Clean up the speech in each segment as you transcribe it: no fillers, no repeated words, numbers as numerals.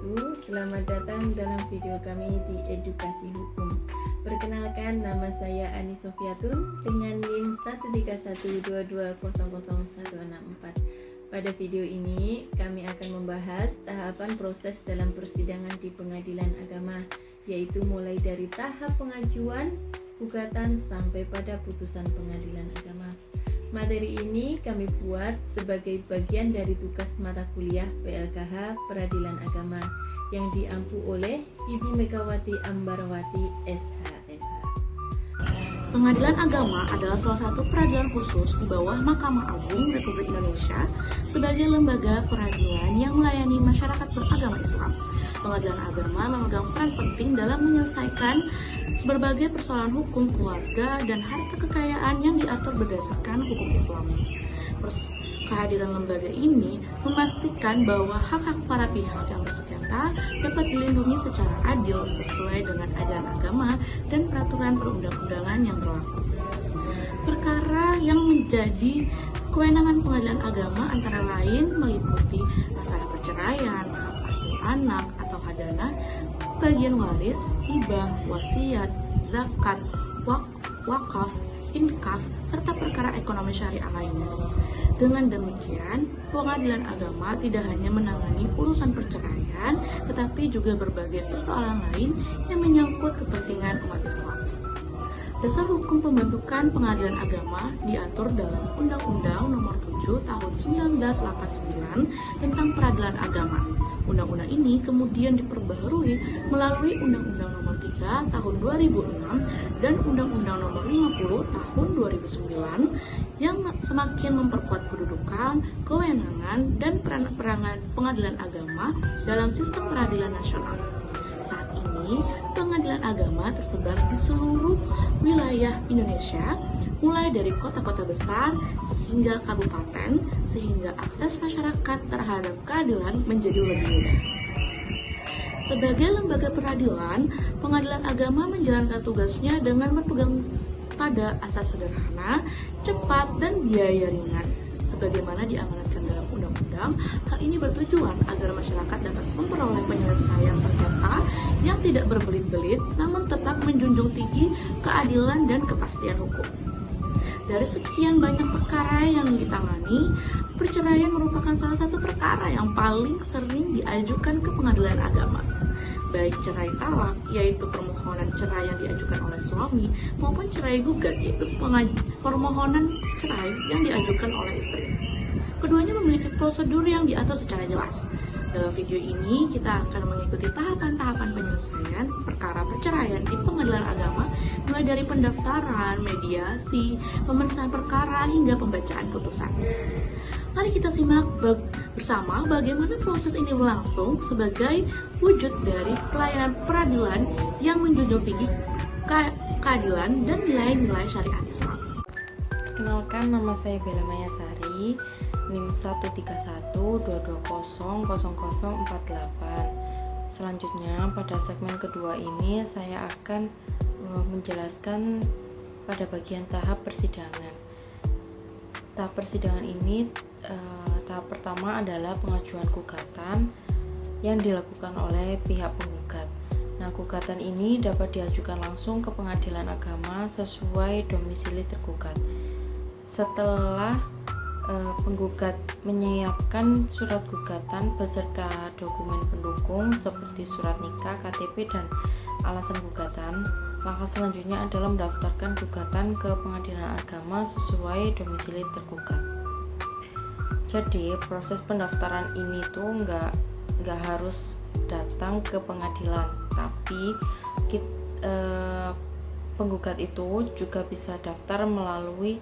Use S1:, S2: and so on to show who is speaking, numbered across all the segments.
S1: wabarakatuh. Selamat datang dalam video kami di Edukasi Hukum. Perkenalkan, nama saya Ani Sofiatun dengan NIM 13122000164. Pada video ini kami akan membahas tahapan proses dalam persidangan di pengadilan agama, yaitu mulai dari tahap pengajuan, gugatan sampai pada putusan pengadilan agama. Materi ini kami buat sebagai bagian dari tugas mata kuliah PLKH Peradilan Agama yang diampu oleh Ibu Megawati Ambarawati SHMH.
S2: Pengadilan Agama adalah salah satu peradilan khusus di bawah Mahkamah Agung Republik Indonesia sebagai lembaga peradilan yang melayani masyarakat beragama Islam. Pengadilan Agama memegang peran penting dalam menyelesaikan berbagai persoalan hukum keluarga dan harta kekayaan yang diatur berdasarkan hukum Islam. Kehadiran lembaga ini memastikan bahwa hak-hak para pihak yang bersengketa dapat dilindungi secara adil sesuai dengan ajaran agama dan peraturan perundang-undangan yang berlaku. Perkara yang menjadi kewenangan pengadilan agama antara lain meliputi masalah perceraian, hak asuh anak atau hadanah, bagian waris, hibah, wasiat, zakat, wakaf, inkaf, serta perkara ekonomi syariah lainnya. Dengan demikian, pengadilan agama tidak hanya menangani urusan perceraian, tetapi juga berbagai persoalan lain yang menyangkut kepentingan umat Islam. Dasar hukum pembentukan pengadilan agama diatur dalam Undang-Undang Nomor 7 Tahun 1989 tentang Peradilan Agama. Undang-undang ini kemudian diperbaharui melalui Undang-Undang Nomor 3 Tahun 2006 dan Undang-Undang Nomor 50 Tahun 2009 yang semakin memperkuat kedudukan, kewenangan, dan peran pengadilan agama dalam sistem peradilan nasional. Saat ini, pengadilan agama tersebar di seluruh wilayah Indonesia, mulai dari kota-kota besar sehingga kabupaten, sehingga akses masyarakat terhadap keadilan menjadi lebih mudah. Sebagai lembaga peradilan, pengadilan agama menjalankan tugasnya dengan berpegang pada asas sederhana, cepat, dan biaya ringan. Sebagaimana diamanatkan dalam undang-undang, hal ini bertujuan agar masyarakat dapat memperoleh penyelesaian sengketa yang tidak berbelit-belit, namun tetap menjunjung tinggi keadilan dan kepastian hukum. Dari sekian banyak perkara yang ditangani, perceraian merupakan salah satu perkara yang paling sering diajukan ke pengadilan agama. Baik cerai talak, yaitu permohonan cerai yang diajukan oleh suami, maupun cerai gugat, yaitu permohonan cerai yang diajukan oleh istri. Keduanya memiliki prosedur yang diatur secara jelas. Dalam video ini, kita akan mengikuti tahapan-tahapan penyelesaian perkara perceraian di pengadilan agama, mulai dari pendaftaran, mediasi, pemeriksaan perkara, hingga pembacaan putusan. Mari kita simak bersama bagaimana proses ini berlangsung sebagai wujud dari pelayanan peradilan yang menjunjung tinggi keadilan dan nilai-nilai syariat Islam.
S1: Perkenalkan, nama saya Bella Mayasari, NIM 13122000048. Selanjutnya, pada segmen kedua ini saya akan menjelaskan pada bagian tahap persidangan. Tahap persidangan ini, tahap pertama adalah pengajuan gugatan yang dilakukan oleh pihak penggugat. Nah, gugatan ini dapat diajukan langsung ke pengadilan agama sesuai domisili tergugat. Setelah penggugat menyiapkan surat gugatan beserta dokumen pendukung seperti surat nikah, KTP, dan alasan gugatan, maka selanjutnya adalah mendaftarkan gugatan ke pengadilan agama sesuai domisili tergugat. Jadi proses pendaftaran ini tuh nggak harus datang ke pengadilan, tapi penggugat itu juga bisa daftar melalui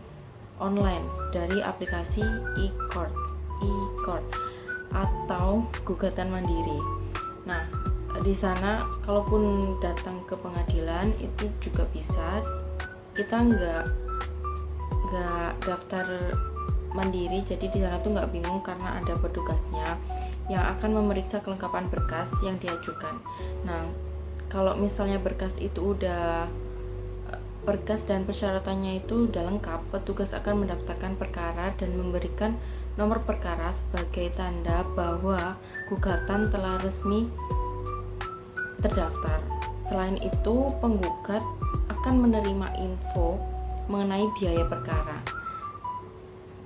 S1: online dari aplikasi e-court atau gugatan mandiri. Nah, di sana kalaupun datang ke pengadilan itu juga bisa, kita nggak daftar mandiri, jadi di sana tuh nggak bingung karena ada petugasnya yang akan memeriksa kelengkapan berkas yang diajukan. Nah, kalau misalnya berkas dan persyaratannya itu udah lengkap, petugas akan mendaftarkan perkara dan memberikan nomor perkara sebagai tanda bahwa gugatan telah resmi terdaftar. Selain itu, penggugat akan menerima info mengenai biaya perkara.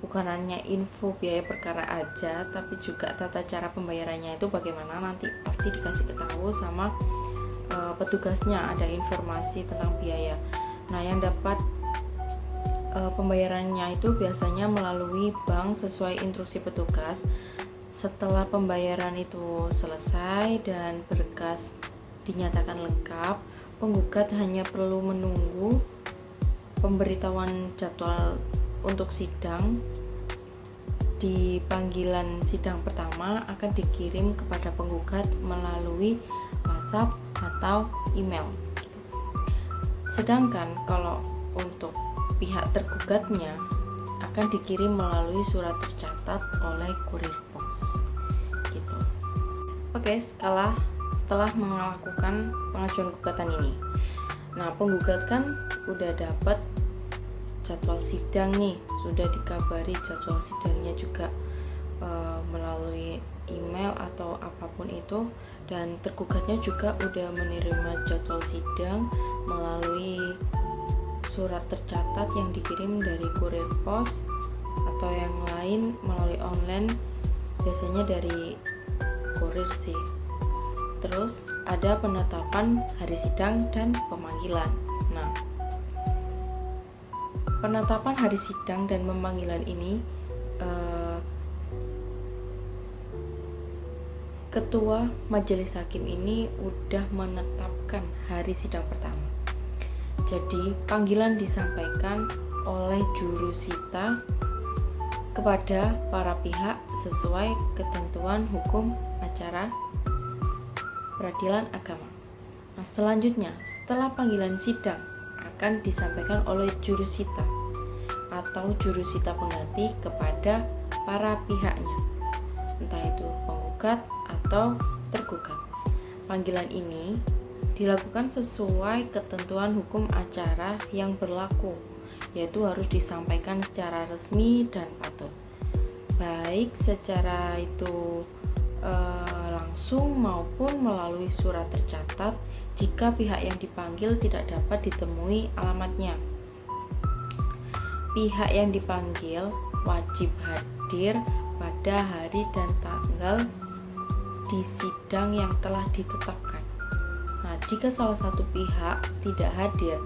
S1: Bukan hanya info biaya perkara aja, tapi juga tata cara pembayarannya itu bagaimana, nanti pasti dikasih tahu sama petugasnya, ada informasi tentang biaya. Nah, yang dapat pembayarannya itu biasanya melalui bank sesuai instruksi petugas. Setelah pembayaran itu selesai dan berkas dinyatakan lengkap, penggugat hanya perlu menunggu pemberitahuan jadwal untuk sidang. Di panggilan sidang pertama akan dikirim kepada penggugat melalui WhatsApp atau email. Sedangkan kalau untuk pihak tergugatnya akan dikirim melalui surat tercatat oleh kurir pos. Gitu. Oke, setelah melakukan pengajuan gugatan ini, nah penggugat kan udah dapat jadwal sidang nih, sudah dikabari jadwal sidangnya juga melalui email atau apapun itu, dan tergugatnya juga udah menerima jadwal sidang melalui surat tercatat yang dikirim dari kurir pos atau yang lain melalui online, biasanya dari kurir sih. Terus ada penetapan hari sidang dan pemanggilan. Nah, penetapan hari sidang dan pemanggilan ini Ketua Majelis Hakim ini udah menetapkan hari sidang pertama. Jadi panggilan disampaikan oleh jurusita kepada para pihak sesuai ketentuan hukum acara peradilan agama. Nah, selanjutnya setelah panggilan sidang akan disampaikan oleh jurusita atau jurusita pengganti kepada para pihaknya, entah itu penggugat atau tergugat. Panggilan ini dilakukan sesuai ketentuan hukum acara yang berlaku, yaitu harus disampaikan secara resmi dan patut, baik secara itu langsung maupun melalui surat tercatat jika pihak yang dipanggil tidak dapat ditemui alamatnya. Pihak yang dipanggil wajib hadir pada hari dan tanggal di sidang yang telah ditetapkan. Nah, jika salah satu pihak tidak hadir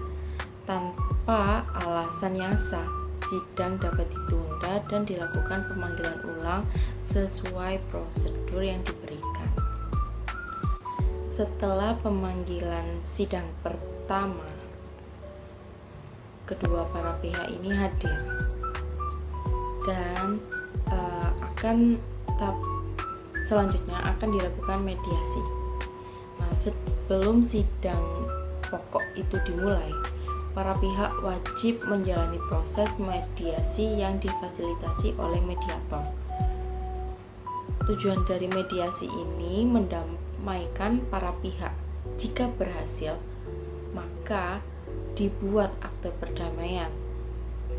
S1: tanpa alasan yang sah, sidang dapat ditunda dan dilakukan pemanggilan ulang sesuai prosedur yang diberikan. Setelah pemanggilan sidang pertama, kedua para pihak ini hadir dan selanjutnya akan dilakukan mediasi. Nah, sebelum sidang pokok itu dimulai, para pihak wajib menjalani proses mediasi yang difasilitasi oleh mediator. Tujuan dari mediasi ini mendamaikan para pihak. Jika berhasil, maka dibuat akte perdamaian.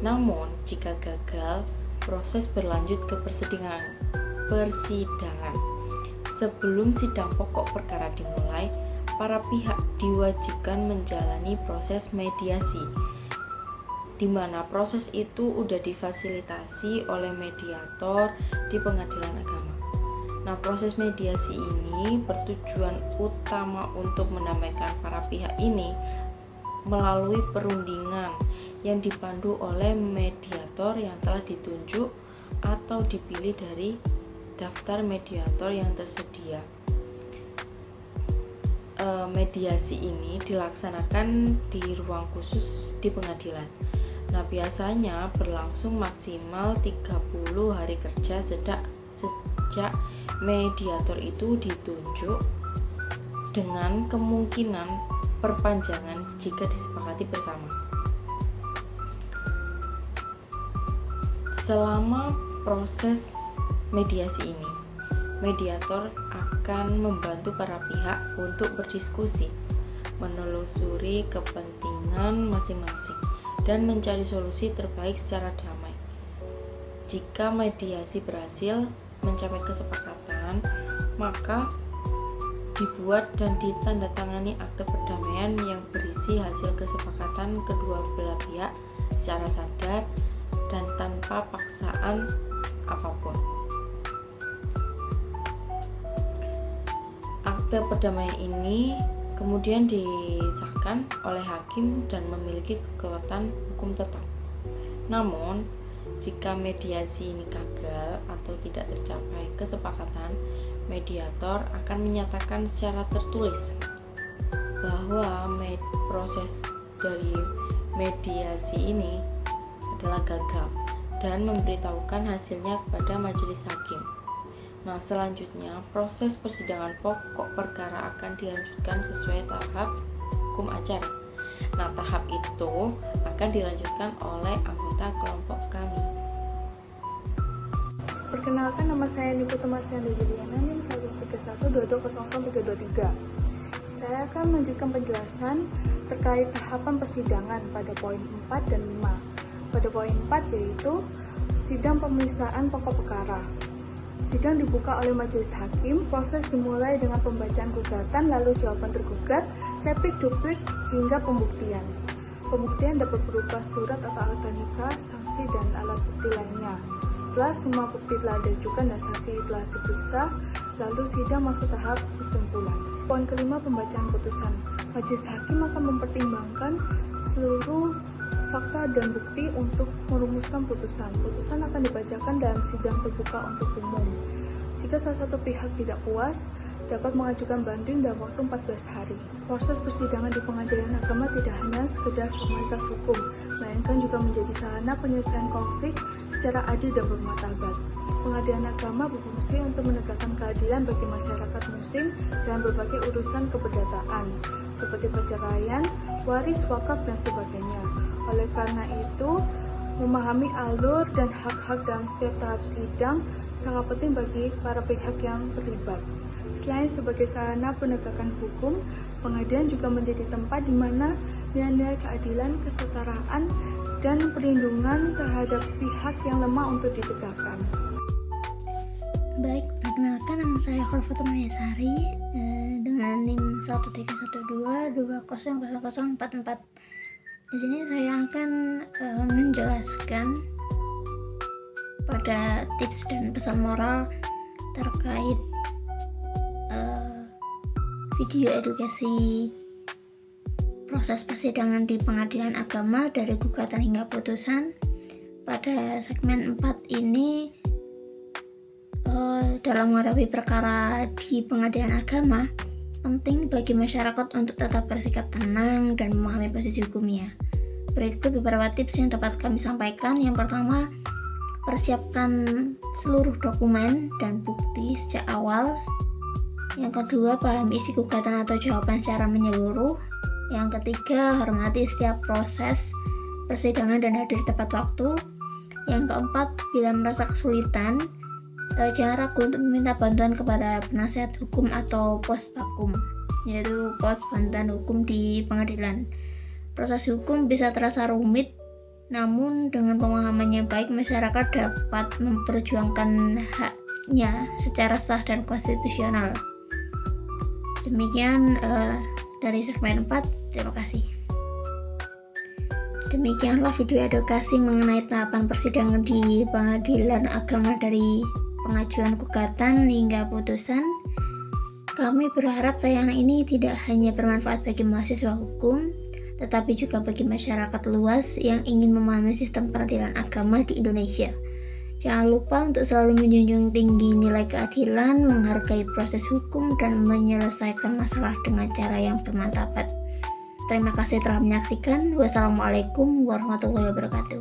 S1: Namun, jika gagal, proses berlanjut ke persidangan. Sebelum sidang pokok perkara dimulai, para pihak diwajibkan menjalani proses mediasi, di mana proses itu udah difasilitasi oleh mediator di pengadilan agama. Nah, proses mediasi ini bertujuan utama untuk mendamaikan para pihak ini melalui perundingan yang dipandu oleh mediator yang telah ditunjuk atau dipilih dari daftar mediator yang tersedia. Mediasi ini dilaksanakan di ruang khusus di pengadilan. Nah, biasanya berlangsung maksimal 30 hari kerja sejak mediator itu ditunjuk, dengan kemungkinan perpanjangan jika disepakati bersama. Selama proses mediasi ini, mediator akan membantu para pihak untuk berdiskusi, menelusuri kepentingan masing-masing, dan mencari solusi terbaik secara damai. Jika mediasi berhasil mencapai kesepakatan, maka dibuat dan ditandatangani akte perdamaian yang berisi hasil kesepakatan kedua belah pihak secara sadar dan tanpa paksaan apapun. Akte perdamaian ini kemudian disahkan oleh hakim dan memiliki kekuatan hukum tetap. Namun, jika mediasi ini gagal atau tidak tercapai kesepakatan, mediator akan menyatakan secara tertulis bahwa proses dari mediasi ini adalah gagal dan memberitahukan hasilnya kepada majelis hakim. Nah, selanjutnya proses persidangan pokok perkara akan dilanjutkan sesuai tahap hukum acara. Nah, tahap itu akan dilanjutkan oleh anggota kelompok kami.
S3: Perkenalkan, nama saya Niputu Marsyanda Juliana, NIM 13122000323. Saya akan melanjutkan penjelasan terkait tahapan persidangan pada poin 4 dan 5. Pada poin 4 yaitu sidang pemeriksaan pokok perkara. Sidang dibuka oleh majelis hakim, proses dimulai dengan pembacaan gugatan, lalu jawaban tergugat, replik duplik, hingga pembuktian. Pembuktian dapat berupa surat atau elektronika, saksi, dan alat bukti lainnya. Setelah semua bukti telah diajukan dan saksi telah diperiksa, lalu sidang masuk tahap kesimpulan. Poin kelima, pembacaan putusan. Majelis hakim akan mempertimbangkan seluruh fakta dan bukti untuk merumuskan putusan. Putusan akan dibacakan dalam sidang terbuka untuk umum. Jika salah satu pihak tidak puas, dapat mengajukan banding dalam waktu 14 hari. Proses persidangan di pengadilan agama tidak hanya sekedar formalitas hukum, melainkan juga menjadi sarana penyelesaian konflik secara adil dan bermartabat. Pengadilan agama berfungsi untuk menegakkan keadilan bagi masyarakat muslim dalam berbagai urusan keperdataan, seperti perceraian, waris, wakaf, dan sebagainya. Oleh karena itu, memahami alur dan hak-hak dalam setiap tahap sidang sangat penting bagi para pihak yang terlibat. Selain sebagai sarana penegakan hukum, pengadilan juga menjadi tempat di mana nilai-nilai keadilan, kesetaraan, dan perlindungan terhadap pihak yang lemah untuk ditegakkan.
S4: Baik, perkenalkan, nama saya Khulfatul Mayasari dengan NIM 13122000044. Di sini saya akan menjelaskan pada tips dan pesan moral terkait video edukasi proses persidangan di pengadilan agama dari gugatan hingga putusan. Pada segmen 4 ini dalam menghadapi perkara di pengadilan agama, penting bagi masyarakat untuk tetap bersikap tenang dan memahami posisi hukumnya. Berikut beberapa tips yang dapat kami sampaikan. Yang pertama, persiapkan seluruh dokumen dan bukti sejak awal. Yang kedua, pahami isi gugatan atau jawaban secara menyeluruh. Yang ketiga, hormati setiap proses persidangan dan hadir tepat waktu. Yang keempat, bila merasa kesulitan, jangan ragu untuk meminta bantuan kepada penasihat hukum atau pospakum, yaitu pos bantuan hukum di pengadilan. Proses hukum bisa terasa rumit, namun dengan pemahaman yang baik, masyarakat dapat memperjuangkan haknya secara sah dan konstitusional. Demikian dari segmen 4, terima kasih. Demikianlah video edukasi mengenai tahapan persidangan di pengadilan agama dari pengajuan gugatan hingga putusan. Kami berharap tayangan ini tidak hanya bermanfaat bagi mahasiswa hukum, tetapi juga bagi masyarakat luas yang ingin memahami sistem peradilan agama di Indonesia. Jangan lupa untuk selalu menjunjung tinggi nilai keadilan, menghargai proses hukum, dan menyelesaikan masalah dengan cara yang bermartabat. Terima kasih telah menyaksikan. Wassalamualaikum warahmatullahi wabarakatuh.